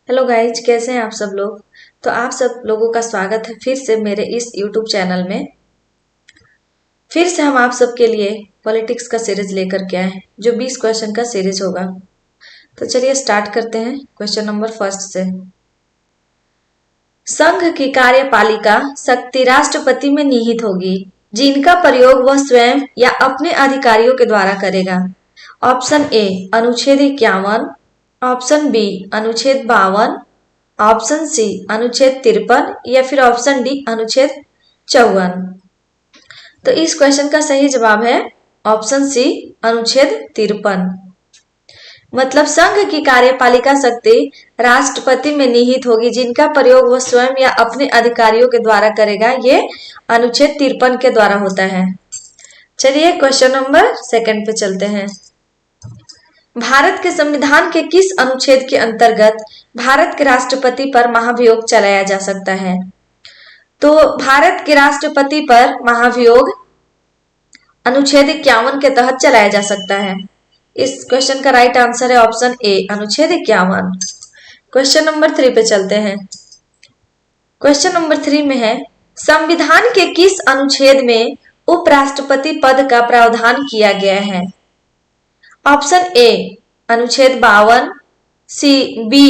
Hello guys, कैसे हैं आप सब लोग। तो आप सब लोगों का स्वागत है फिर से मेरे इस यूट्यूब चैनल में। फिर से हम आप सबके लिए पॉलिटिक्स का सीरीज लेकर के आए हैं, जो 20 क्वेश्चन का सीरीज होगा। तो चलिए स्टार्ट करते हैं क्वेश्चन नंबर फर्स्ट से। संघ की कार्यपालिका शक्ति राष्ट्रपति में निहित होगी, जिनका प्रयोग वह स्वयं या अपने अधिकारियों के द्वारा करेगा। ऑप्शन ए अनुच्छेद 51, ऑप्शन बी अनुच्छेद 52, ऑप्शन सी अनुच्छेद 53 या फिर ऑप्शन डी अनुच्छेद 54। तो इस क्वेश्चन का सही जवाब है ऑप्शन सी अनुच्छेद 53। मतलब संघ की कार्यपालिका शक्ति राष्ट्रपति में निहित होगी, जिनका प्रयोग वह स्वयं या अपने अधिकारियों के द्वारा करेगा। ये अनुच्छेद 53 के द्वारा होता है। चलिए क्वेश्चन नंबर सेकंड पे चलते हैं। भारत के संविधान के किस अनुच्छेद के अंतर्गत भारत के राष्ट्रपति पर महाभियोग चलाया जा सकता है। तो भारत के राष्ट्रपति पर महाभियोग अनुच्छेद 51 के तहत चलाया जा सकता है। इस क्वेश्चन का राइट आंसर है ऑप्शन ए अनुच्छेद 51। क्वेश्चन नंबर 3 पे चलते हैं। क्वेश्चन नंबर 3 में है, संविधान के किस अनुच्छेद में उपराष्ट्रपति पद का प्रावधान किया गया है। ऑप्शन ए अनुच्छेद 52, सी बी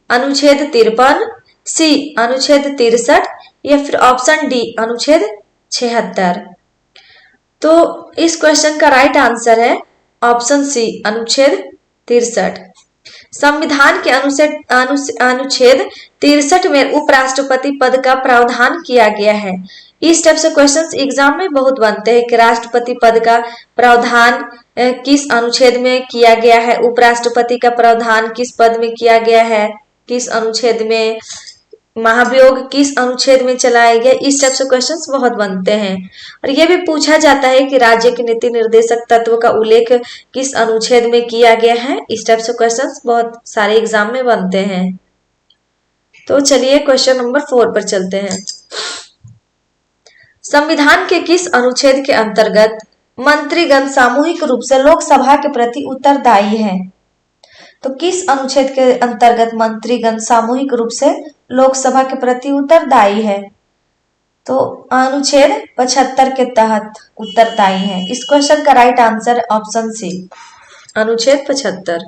अनुच्छेद 53, सी अनुच्छेद 63 या फिर ऑप्शन डी अनुच्छेद 76। तो इस क्वेश्चन का राइट आंसर है ऑप्शन सी अनुच्छेद 63। संविधान के अनुच्छेद 63 में उपराष्ट्रपति पद का प्रावधान किया गया है। इस टाइप से क्वेश्चंस एग्जाम में बहुत बनते हैं कि राष्ट्रपति पद का प्रावधान किस अनुच्छेद में किया गया है, उपराष्ट्रपति का प्रावधान किस पद में किया गया है, किस अनुच्छेद में, महाभियोग किस अनुच्छेद में चलाया गया। इस टाइप से क्वेश्चंस बहुत बनते हैं। और यह भी पूछा जाता है कि राज्य के नीति निर्देशक तत्व का उल्लेख किस अनुच्छेद में किया गया है। इस टाइप से क्वेश्चंस बहुत सारे एग्जाम में बनते हैं। तो चलिए क्वेश्चन नंबर 4 पर चलते हैं। संविधान के किस अनुच्छेद के अंतर्गत मंत्रीगण सामूहिक रूप से लोकसभा के प्रति उत्तरदायी है। तो किस अनुच्छेद के अंतर्गत मंत्रीगण सामूहिक रूप से लोकसभा के प्रति उत्तरदायी है। तो अनुच्छेद 75 के तहत उत्तरदायी है। इस क्वेश्चन का राइट आंसर ऑप्शन सी अनुच्छेद 75।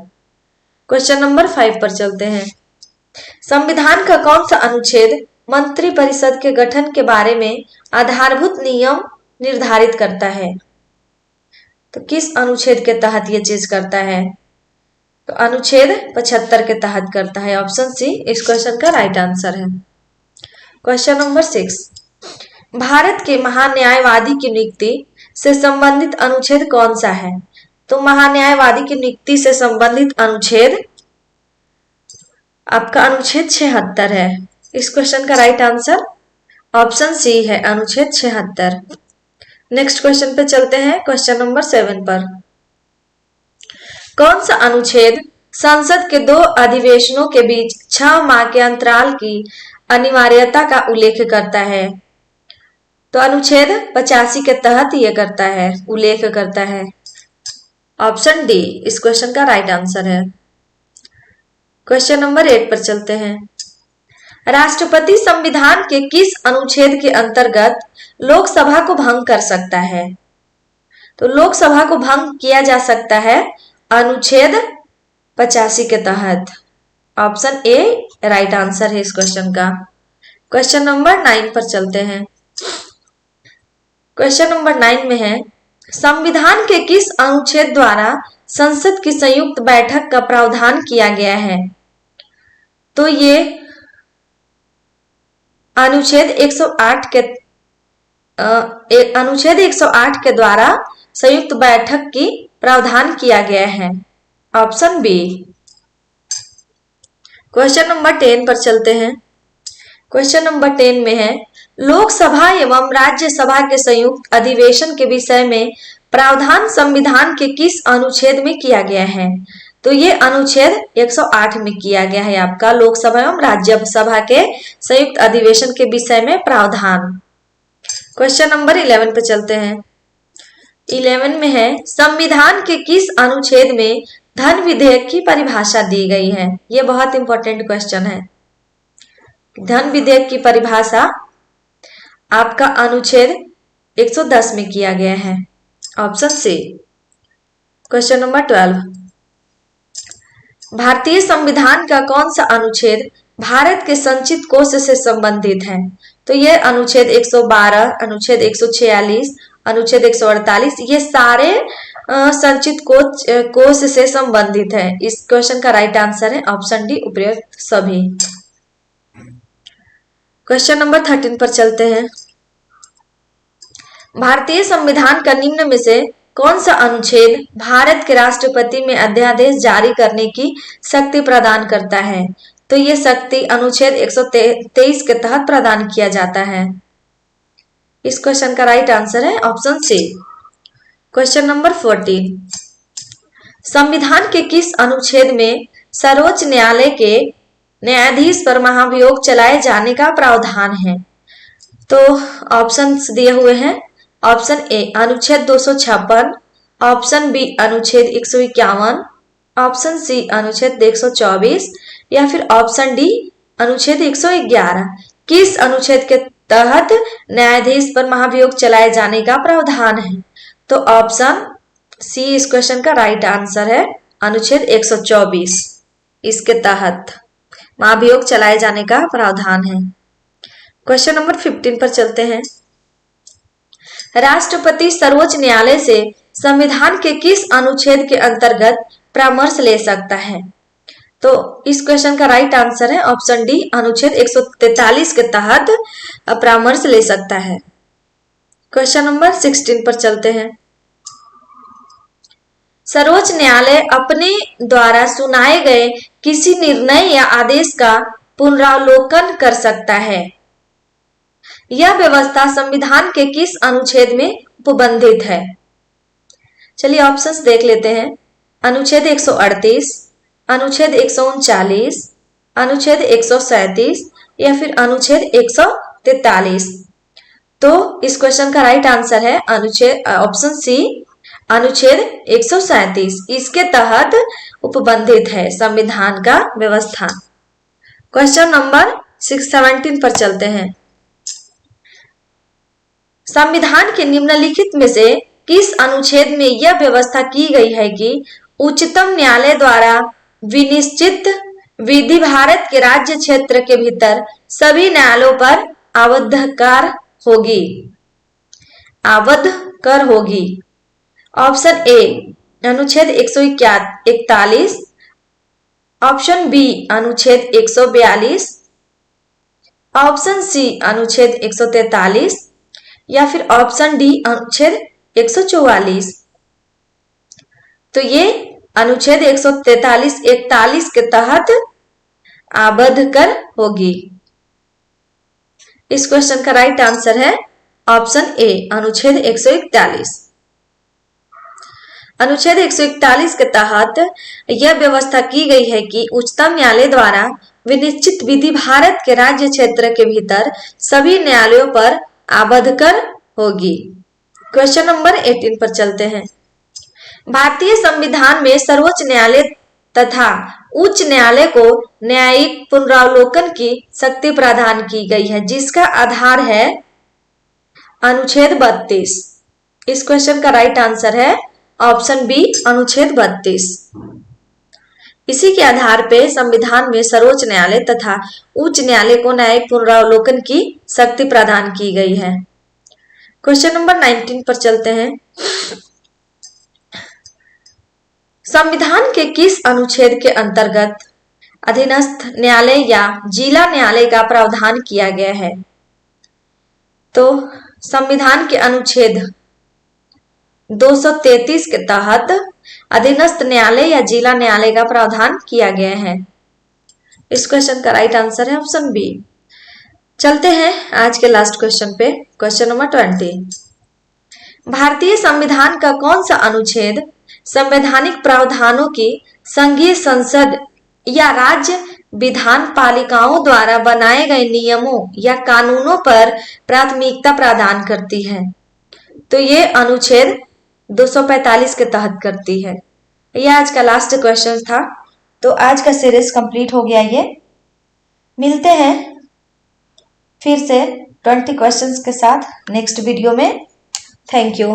क्वेश्चन नंबर 5 पर चलते हैं। संविधान का कौन सा अनुच्छेद मंत्री परिषद के गठन के बारे में आधारभूत नियम निर्धारित करता है। तो किस अनुच्छेद के तहत ये चीज करता है। तो अनुच्छेद 75 के तहत करता है। ऑप्शन सी इस क्वेश्चन का राइट आंसर है। क्वेश्चन नंबर 6, भारत के महान्यायवादी की नियुक्ति से संबंधित अनुच्छेद कौन सा है। तो महान्यायवादी की नियुक्ति से संबंधित अनुच्छेद आपका अनुच्छेद 76 है। इस क्वेश्चन का राइट आंसर ऑप्शन सी है अनुच्छेद 76। नेक्स्ट क्वेश्चन पे चलते हैं। क्वेश्चन नंबर 7 पर, कौन सा अनुच्छेद संसद के 2 अधिवेशनों के बीच 6 माह के अंतराल की अनिवार्यता का उल्लेख करता है। तो अनुच्छेद 85 के तहत यह करता है, उल्लेख करता है। ऑप्शन डी इस क्वेश्चन का राइट आंसर है। क्वेश्चन नंबर 8 पर चलते हैं। राष्ट्रपति संविधान के किस अनुच्छेद के अंतर्गत लोकसभा को भंग कर सकता है। तो लोकसभा को भंग किया जा सकता है अनुच्छेद 85 के तहत। ऑप्शन ए राइट आंसर है इस क्वेश्चन का। क्वेश्चन नंबर 9 पर चलते हैं। क्वेश्चन नंबर 9 में है, संविधान के किस अनुच्छेद द्वारा संसद की संयुक्त बैठक का प्रावधान किया गया है। तो ये अनुच्छेद 108 के द्वारा संयुक्त बैठक की प्रावधान किया गया है। Option B. क्वेश्चन नंबर 10 पर चलते हैं। क्वेश्चन नंबर 10 में है, लोकसभा एवं राज्यसभा के संयुक्त अधिवेशन के विषय में प्रावधान संविधान के किस अनुच्छेद में किया गया है। तो ये अनुच्छेद 108 में किया गया है आपका, लोकसभा एवं राज्यसभा के संयुक्त अधिवेशन के विषय में प्रावधान। क्वेश्चन नंबर 11 पे चलते हैं। 11 में है, संविधान के किस अनुच्छेद में धन विधेयक की परिभाषा दी गई है? ये बहुत इंपॉर्टेंट क्वेश्चन है। धन विधेयक की परिभाषा आपका अनुच्छेद 110 में किया गया है। Option C. क्वेश्चन नंबर 12, भारतीय संविधान का कौन सा अनुच्छेद भारत के संचित कोष से संबंधित है? तो ये अनुच्छेद 112, अनुच्छेद 146, अनुच्छेद 148, ये सारे संचित कोष से संबंधित है। इस क्वेश्चन का राइट आंसर है ऑप्शन डी, उपयुक्त सभी। क्वेश्चन नंबर 13 पर चलते हैं। भारतीय संविधान का निम्न में से कौन सा अनुच्छेद भारत के राष्ट्रपति में अध्यादेश जारी करने की शक्ति प्रदान करता है? तो ये शक्ति अनुच्छेद 123 के तहत प्रदान किया जाता है। इस क्वेश्चन का राइट आंसर है ऑप्शन सी। क्वेश्चन नंबर 14, संविधान के किस अनुच्छेद में सर्वोच्च न्यायालय के न्यायाधीश पर महाभियोग चलाए जाने का प्रावधान है? तो ऑप्शंस दिए हुए हैं। ऑप्शन ए अनुच्छेद 256, ऑप्शन बी अनुच्छेद 151, ऑप्शन सी अनुच्छेद 124 या फिर ऑप्शन डी अनुच्छेद 111। किस अनुच्छेद के तहत न्यायाधीश पर महाभियोग चलाए जाने का प्रावधान है? तो ऑप्शन सी इस क्वेश्चन का राइट आंसर है, अनुच्छेद 124। इसके तहत महाभियोग चलाए जाने का प्रावधान है। क्वेश्चन नंबर 15 पर चलते हैं। राष्ट्रपति सर्वोच्च न्यायालय से संविधान के किस अनुच्छेद के अंतर्गत परामर्श ले सकता है? तो इस क्वेश्चन का राइट आंसर है ऑप्शन डी, अनुच्छेद 143 के तहत परामर्श ले सकता है। क्वेश्चन नंबर 16 पर चलते हैं। सर्वोच्च न्यायालय अपने द्वारा सुनाए गए किसी निर्णय या आदेश का पुनरावलोकन कर सकता है। यह व्यवस्था संविधान के किस अनुच्छेद में उपबंधित है? चलिए ऑप्शंस देख लेते हैं। अनुच्छेद 138, अनुच्छेद 139, अनुच्छेद 137 या फिर अनुच्छेद 143। तो इस क्वेश्चन का राइट आंसर है अनुच्छेद ऑप्शन सी, अनुच्छेद 137। इसके तहत उपबंधित है संविधान का व्यवस्था। क्वेश्चन नंबर 17 पर चलते हैं। संविधान के निम्नलिखित में से किस अनुच्छेद में यह व्यवस्था की गई है कि उच्चतम न्यायालय द्वारा विनिश्चित विधि भारत के राज्य क्षेत्र के भीतर सभी न्यायालयों पर आबद्ध कर होगी? ऑप्शन ए अनुच्छेद 141, ऑप्शन बी अनुच्छेद 142, ऑप्शन सी अनुच्छेद 143 या फिर ऑप्शन डी अनुच्छेद 144। तो ये अनुच्छेद 143-41 के तहत आबद्ध कर होगी। इस क्वेश्चन का राइट आंसर है ऑप्शन ए, अनुच्छेद 141। अनुच्छेद 141 के तहत यह व्यवस्था की गई है कि उच्चतम न्यायालय द्वारा विनिश्चित विधि भारत के राज्य क्षेत्र के भीतर सभी न्यायालयों पर आबद्ध कर होगी। क्वेश्चन नंबर 18 पर चलते हैं। भारतीय संविधान में सर्वोच्च न्यायालय तथा उच्च न्यायालय को न्यायिक पुनरावलोकन की शक्ति प्रदान की गई है, जिसका आधार है अनुच्छेद 32। इस क्वेश्चन का राइट आंसर है ऑप्शन बी, अनुच्छेद 32। इसी के आधार पर संविधान में सर्वोच्च न्यायालय तथा उच्च न्यायालय को न्यायिक पुनरावलोकन की शक्ति प्रदान की गई है। क्वेश्चन नंबर 19 पर चलते हैं। संविधान के किस अनुच्छेद के अंतर्गत अधीनस्थ न्यायालय या जिला न्यायालय का प्रावधान किया गया है? तो संविधान के अनुच्छेद 233 के तहत अधीनस्थ न्यायालय या जिला न्यायालय का प्रावधान किया गया है। इस क्वेश्चन का राइट आंसर है ऑप्शन बी। चलते हैं आज के लास्ट क्वेश्चन पे। क्वेश्चन नंबर 20, भारतीय संविधान का कौन सा अनुच्छेद संवैधानिक प्रावधानों की संघीय संसद या राज्य विधान पालिकाओं द्वारा बनाए गए नियमों या कानूनों पर प्राथमिकता प्रदान करती है? तो ये अनुच्छेद 245 के तहत करती है। ये आज का लास्ट क्वेश्चन था। तो आज का सीरीज कंप्लीट हो गया ये। मिलते हैं फिर से 20 क्वेश्चंस के साथ नेक्स्ट वीडियो में। Thank you.